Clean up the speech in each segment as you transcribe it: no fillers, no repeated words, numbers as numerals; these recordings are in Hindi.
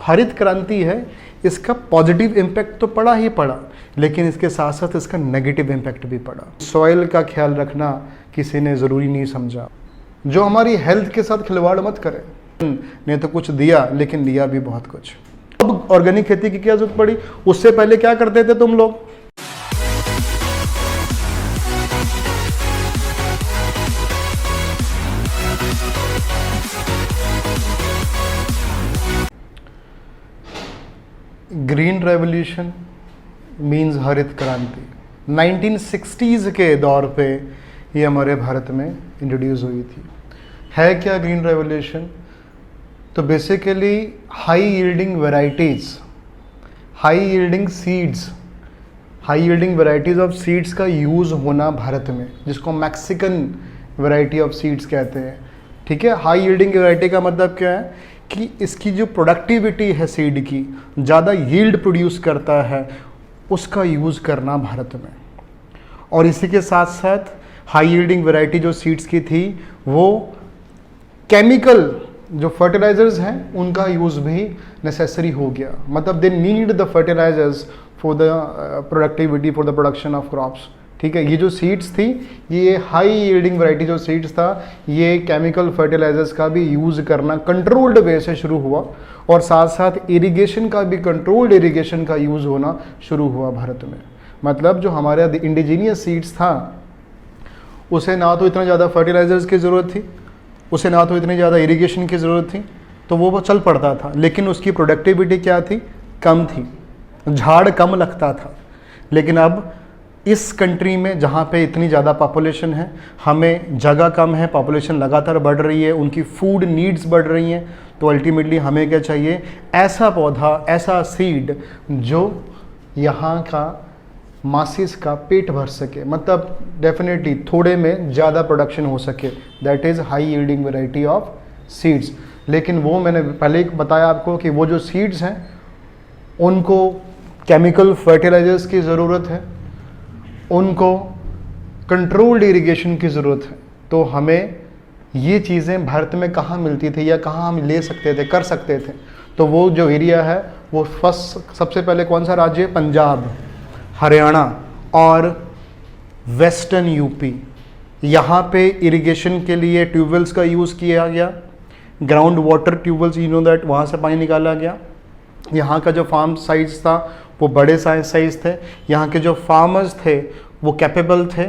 हरित क्रांति है, इसका पॉजिटिव इम्पैक्ट तो पड़ा ही पड़ा, लेकिन इसके साथ साथ इसका नेगेटिव इम्पैक्ट भी पड़ा। सॉइल का ख्याल रखना किसी ने ज़रूरी नहीं समझा। जो हमारी हेल्थ के साथ खिलवाड़ मत करे, ने तो कुछ दिया लेकिन लिया भी बहुत कुछ। अब ऑर्गेनिक खेती की क्या जरूरत पड़ी? उससे पहले क्या करते थे तुम लोग? ग्रीन रेवोल्यूशन मीन्स हरित क्रांति 1960s के दौर पे ये हमारे भारत में इंट्रोड्यूस हुई थी। है क्या ग्रीन रेवोल्यूशन? तो basically high yielding varieties, high yielding seeds, high yielding varieties of seeds का यूज़ होना भारत में, जिसको मैक्सिकन वेराइटी ऑफ सीड्स कहते हैं। ठीक है, हाई यील्डिंग वेराइटी का मतलब क्या है कि इसकी जो प्रोडक्टिविटी है सीड की, ज़्यादा यील्ड प्रोड्यूस करता है, उसका यूज़ करना भारत में। और इसी के साथ साथ हाई यील्डिंग वैरायटी जो सीड्स की थी, वो केमिकल जो फर्टिलाइजर्स हैं उनका यूज़ भी नेसेसरी हो गया। मतलब they need the fertilisers for the productivity, for the production of crops. ठीक है, ये जो सीड्स थी, ये हाई यील्डिंग वैरायटी जो सीड्स था, ये केमिकल फर्टिलाइजर्स का भी यूज़ करना कंट्रोल्ड वे से शुरू हुआ, और साथ साथ इरिगेशन का भी, कंट्रोल्ड इरिगेशन का यूज़ होना शुरू हुआ भारत में। मतलब जो हमारे इंडिजीनियस सीड्स था, उसे ना तो इतना ज़्यादा फर्टिलाइजर्स की ज़रूरत थी, उसे ना तो इतनी ज़्यादा इरिगेशन की ज़रूरत थी, तो वो चल पड़ता था। लेकिन उसकी प्रोडक्टिविटी क्या थी? कम थी, झाड़ कम लगता था। लेकिन अब इस कंट्री में जहाँ पे इतनी ज़्यादा पॉपुलेशन है, हमें जगह कम है, पॉपुलेशन लगातार बढ़ रही है, उनकी फूड नीड्स बढ़ रही हैं, तो अल्टीमेटली हमें क्या चाहिए? ऐसा पौधा, ऐसा सीड जो यहाँ का मासिस का पेट भर सके, मतलब डेफिनेटली थोड़े में ज़्यादा प्रोडक्शन हो सके। That is high yielding variety of seeds. लेकिन वो मैंने पहले ही बताया आपको कि वो जो सीड्स हैं उनको केमिकल फर्टिलाइजर्स की ज़रूरत है, उनको कंट्रोल्ड इरिगेशन की ज़रूरत है। तो हमें ये चीज़ें भारत में कहाँ मिलती थी या कहाँ हम ले सकते थे, कर सकते थे? तो वो जो एरिया है वो सबसे पहले कौन सा राज्य है? पंजाब, हरियाणा और वेस्टर्न यूपी। यहाँ पे इरिगेशन के लिए ट्यूबवेल्स का यूज़ किया गया, ground water tube wells, you know that, वहाँ से पानी निकाला गया। यहाँ का जो फार्म साइज था वो बड़े साइज थे। यहाँ के जो फार्मर्स थे वो कैपेबल थे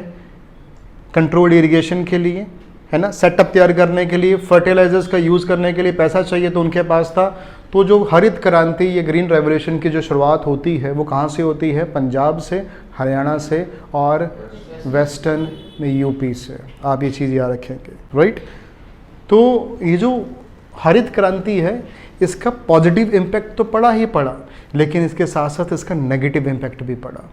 कंट्रोल्ड इरिगेशन के लिए, है ना, सेटअप तैयार करने के लिए, फर्टिलाइजर्स का यूज़ करने के लिए पैसा चाहिए तो उनके पास था। तो जो हरित क्रांति, ये ग्रीन रेवोल्यूशन की जो शुरुआत होती है वो कहाँ से होती है? पंजाब से, हरियाणा से और वेस्टर्न में यूपी से। आप ये चीज़ याद रखेंगे, राइट। तो ये जो हरित क्रांति है, इसका पॉजिटिव इम्पैक्ट तो पड़ा ही पड़ा, लेकिन इसके साथ साथ इसका नेगेटिव इम्पैक्ट भी पड़ा।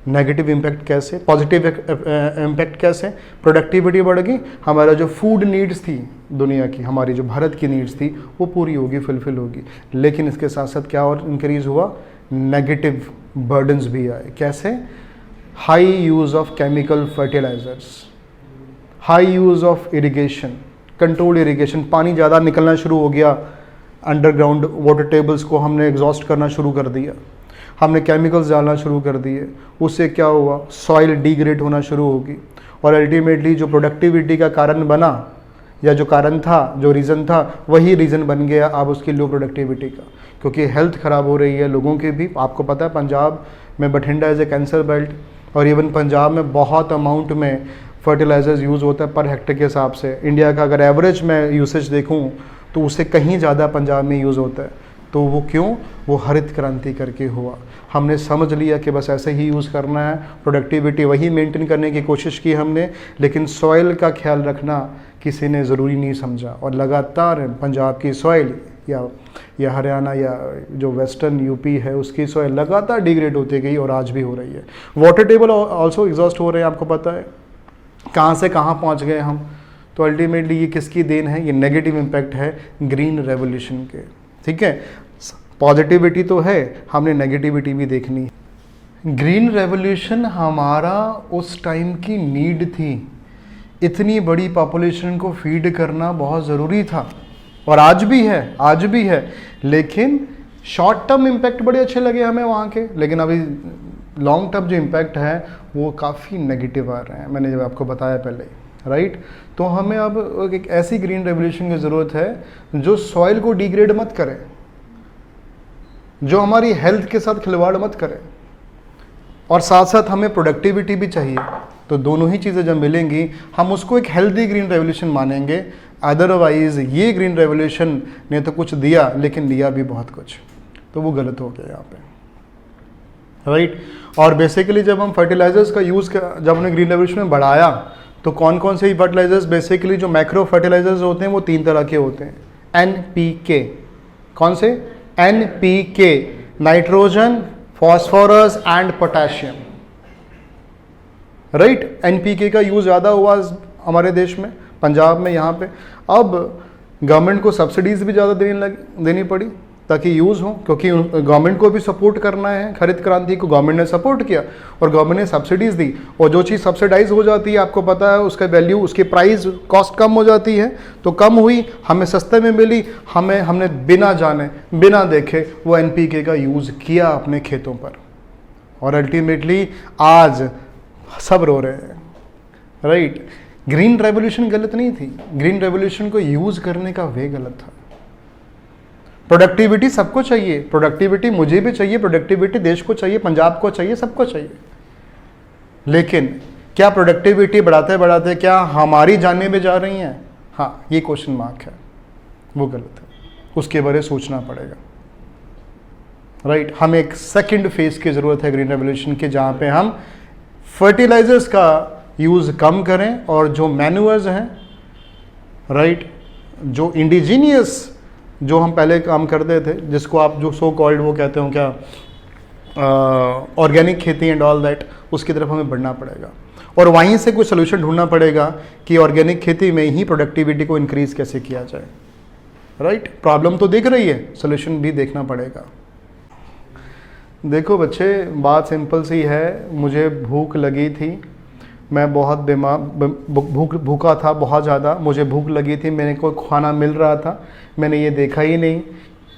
नेगेटिव इम्पैक्ट कैसे? पॉजिटिव इम्पैक्ट कैसे? प्रोडक्टिविटी बढ़ गई, हमारा जो फूड नीड्स थी दुनिया की, हमारी जो भारत की नीड्स थी, वो पूरी होगी, फुलफिल होगी। लेकिन इसके साथ साथ क्या और इंक्रीज हुआ? नेगेटिव बर्डन्स भी आए। कैसे? High use of chemical fertilisers, high use of irrigation, controlled irrigation, पानी ज़्यादा निकलना शुरू हो गया, अंडरग्राउंड वाटर टेबल्स को हमने एग्जॉस्ट करना शुरू कर दिया, हमने केमिकल्स डालना शुरू कर दिए। उससे क्या हुआ? सॉइल डिग्रेड होना शुरू होगी, और अल्टीमेटली जो प्रोडक्टिविटी का कारण बना, या जो कारण था, जो रीज़न था, वही रीज़न बन गया अब उसकी लो प्रोडक्टिविटी का, क्योंकि हेल्थ ख़राब हो रही है लोगों की भी। आपको पता है पंजाब में Bathinda as a cancer belt, और इवन पंजाब में बहुत अमाउंट में फर्टिलाइजर्स यूज़ होता है पर हेक्टर के हिसाब से। इंडिया का अगर एवरेज मैं यूसेज देखूँ तो उससे कहीं ज़्यादा पंजाब में यूज़ होता है। तो वो क्यों? वो हरित क्रांति करके हुआ। हमने समझ लिया कि बस ऐसे ही यूज़ करना है, प्रोडक्टिविटी वही मेंटेन करने की कोशिश की हमने, लेकिन सॉइल का ख्याल रखना किसी ने ज़रूरी नहीं समझा। और लगातार पंजाब की सॉइल या हरियाणा या जो वेस्टर्न यूपी है उसकी सॉइल लगातार डिग्रेड होती गई, और आज भी हो रही है। वाटर टेबल ऑल्सो एग्जॉस्ट हो रहे हैं, आपको पता है कहाँ से कहाँ पहुँच गए हम। तो अल्टीमेटली ये किसकी देन है? ये नेगेटिव इम्पैक्ट है ग्रीन रेवोल्यूशन के। ठीक है, पॉजिटिविटी तो है, हमने नेगेटिविटी भी देखनी है। ग्रीन रेवोल्यूशन हमारा उस टाइम की नीड थी। इतनी बड़ी पॉपुलेशन को फीड करना बहुत ज़रूरी था, और आज भी है, आज भी है। लेकिन शॉर्ट टर्म इम्पैक्ट बड़े अच्छे लगे हमें वहाँ के, लेकिन अभी लॉन्ग टर्म जो इम्पैक्ट है वो काफ़ी नेगेटिव आ रहे हैं, मैंने जब आपको बताया पहले, राइट। तो हमें अब एक ऐसी ग्रीन रेवोल्यूशन की ज़रूरत है जो सॉइल को डिग्रेड मत करे, जो हमारी हेल्थ के साथ खिलवाड़ मत करे, और साथ साथ हमें प्रोडक्टिविटी भी चाहिए। तो दोनों ही चीज़ें जब मिलेंगी हम उसको एक हेल्दी ग्रीन रेवोल्यूशन मानेंगे। अदरवाइज ये ग्रीन रेवोल्यूशन ने तो कुछ दिया लेकिन लिया भी बहुत कुछ, तो वो गलत हो गया यहाँ पे, राइट। और बेसिकली जब हम फर्टिलाइजर्स का यूज़ जब हमने ग्रीन रेवोल्यूशन में बढ़ाया तो कौन कौन से फर्टिलाइजर्स, बेसिकली जो मैक्रो फर्टिलाइजर्स होते हैं वो 3 तरह के होते हैं। NPK, कौन से? NPK, nitrogen, phosphorus and potassium, right. NPK का यूज़ ज़्यादा हुआ हमारे देश में, पंजाब में यहाँ पे। अब गवर्नमेंट को सब्सिडीज़ भी ज़्यादा देनी पड़ी ताकि यूज़ हो, क्योंकि गवर्नमेंट को भी सपोर्ट करना है। हरित क्रांति को गवर्नमेंट ने सपोर्ट किया और गवर्नमेंट ने सब्सिडीज़ दी, और जो चीज़ सब्सिडाइज हो जाती है आपको पता है उसका वैल्यू, उसकी प्राइस कॉस्ट कम हो जाती है। तो कम हुई, हमें सस्ते में मिली, हमने बिना जाने बिना देखे वो NPK का यूज़ किया अपने खेतों पर, और अल्टीमेटली आज सब रो रहे हैं, राइट। ग्रीन रेवोल्यूशन गलत नहीं थी, ग्रीन रेवोल्यूशन को यूज़ करने का वे गलत था। प्रोडक्टिविटी सबको चाहिए, प्रोडक्टिविटी मुझे भी चाहिए, प्रोडक्टिविटी देश को चाहिए, पंजाब को चाहिए, सबको चाहिए, लेकिन क्या प्रोडक्टिविटी बढ़ाते बढ़ाते क्या हमारी जानें भी जा रही हैं? हाँ, ये क्वेश्चन मार्क है, वो गलत है, उसके बारे में सोचना पड़ेगा, राइट। हमें एक सेकंड फेज की ज़रूरत है ग्रीन रेवोल्यूशन के, जहाँ पे हम फर्टिलाइजर्स का यूज़ कम करें और जो मैन्यूअर्स हैं, राइट, जो इंडिजीनियस जो हम पहले काम करते थे, जिसको आप जो सो कॉल्ड वो कहते हो क्या, ऑर्गेनिक खेती एंड ऑल दैट, उसकी तरफ हमें बढ़ना पड़ेगा, और वहीं से कुछ सोल्यूशन ढूंढना पड़ेगा कि ऑर्गेनिक खेती में ही प्रोडक्टिविटी को इंक्रीज कैसे किया जाए, राइट। प्रॉब्लम तो दिख रही है, सोल्यूशन भी देखना पड़ेगा। देखो बच्चे, बात सिंपल सी है, मुझे भूख लगी थी, मैं बहुत भूखा था, बहुत ज़्यादा मुझे भूख लगी थी, मेरे को खाना मिल रहा था, मैंने ये देखा ही नहीं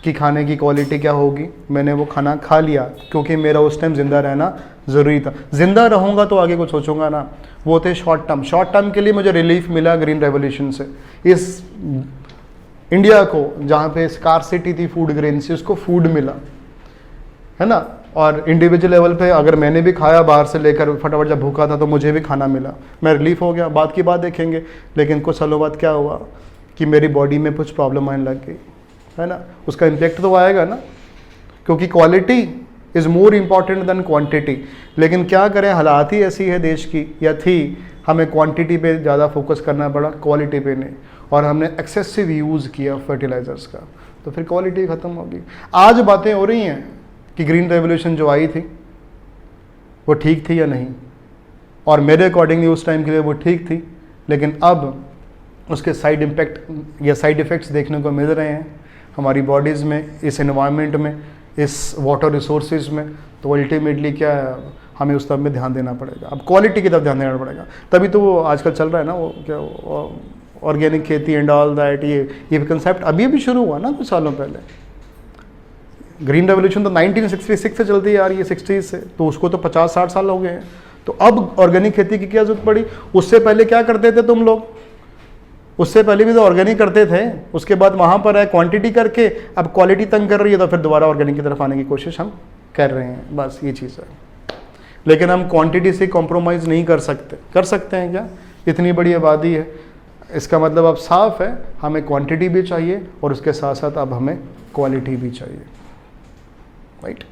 कि खाने की क्वालिटी क्या होगी, मैंने वो खाना खा लिया क्योंकि मेरा उस टाइम ज़िंदा रहना ज़रूरी था। ज़िंदा रहूँगा तो आगे कुछ सोचूंगा ना, वो थे शॉर्ट टर्म के लिए मुझे रिलीफ मिला ग्रीन रेवोल्यूशन से। इस इंडिया को जहाँ पे स्कार्सिटी थी फूड ग्रेन से, उसको फूड मिला, है ना। और इंडिविजुअल लेवल पे अगर मैंने भी खाया बाहर से लेकर फटाफट, जब भूखा था तो मुझे भी खाना मिला, मैं रिलीफ हो गया, बात की बात देखेंगे। लेकिन कुछ सालों बाद क्या हुआ कि मेरी बॉडी में कुछ प्रॉब्लम आने लग गई, है ना। उसका इम्पेक्ट तो आएगा ना, क्योंकि quality is more important than quantity. लेकिन क्या करें, हालात ही ऐसी है देश की, या थी, हमें क्वांटिटी पे ज़्यादा फोकस करना पड़ा, क्वालिटी पे नहीं, और हमने एक्सेसिव यूज़ किया फर्टिलाइजर्स का, तो फिर क्वालिटी ख़त्म होगी। आज बातें हो रही हैं कि ग्रीन रेवोल्यूशन जो आई थी वो ठीक थी या नहीं, और मेरे अकॉर्डिंगली उस टाइम के लिए वो ठीक थी, लेकिन अब उसके साइड इम्पैक्ट या साइड इफ़ेक्ट्स देखने को मिल रहे हैं हमारी बॉडीज़ में, इस एनवायरनमेंट में, इस वाटर रिसोर्सेज में। तो अल्टीमेटली क्या है, हमें उस तरफ में ध्यान देना पड़ेगा, अब क्वालिटी की तरफ ध्यान देना पड़ेगा। तभी तो वो आजकल चल रहा है ना, वो क्या ऑर्गेनिक खेती एंड ऑल दैट, ये कंसेप्ट अभी अभी शुरू हुआ ना कुछ सालों पहले। ग्रीन रेवोल्यूशन तो 1966 से चलती है यार, ये 60s से, तो उसको तो 50-60 साल हो गए हैं। तो अब ऑर्गेनिक खेती की क्या जरूरत पड़ी? उससे पहले क्या करते थे तुम लोग? उससे पहले भी तो ऑर्गेनिक करते थे, उसके बाद वहाँ पर है क्वांटिटी करके, अब क्वालिटी तंग कर रही है तो फिर दोबारा ऑर्गेनिक की तरफ आने की कोशिश हम कर रहे हैं, बस ये चीज़ है। लेकिन हम क्वांटिटी से कॉम्प्रोमाइज़ नहीं कर सकते। कर सकते हैं क्या? इतनी बड़ी आबादी है, इसका मतलब अब साफ है, हमें क्वांटिटी भी चाहिए और उसके साथ साथ अब हमें क्वालिटी भी चाहिए, राइट।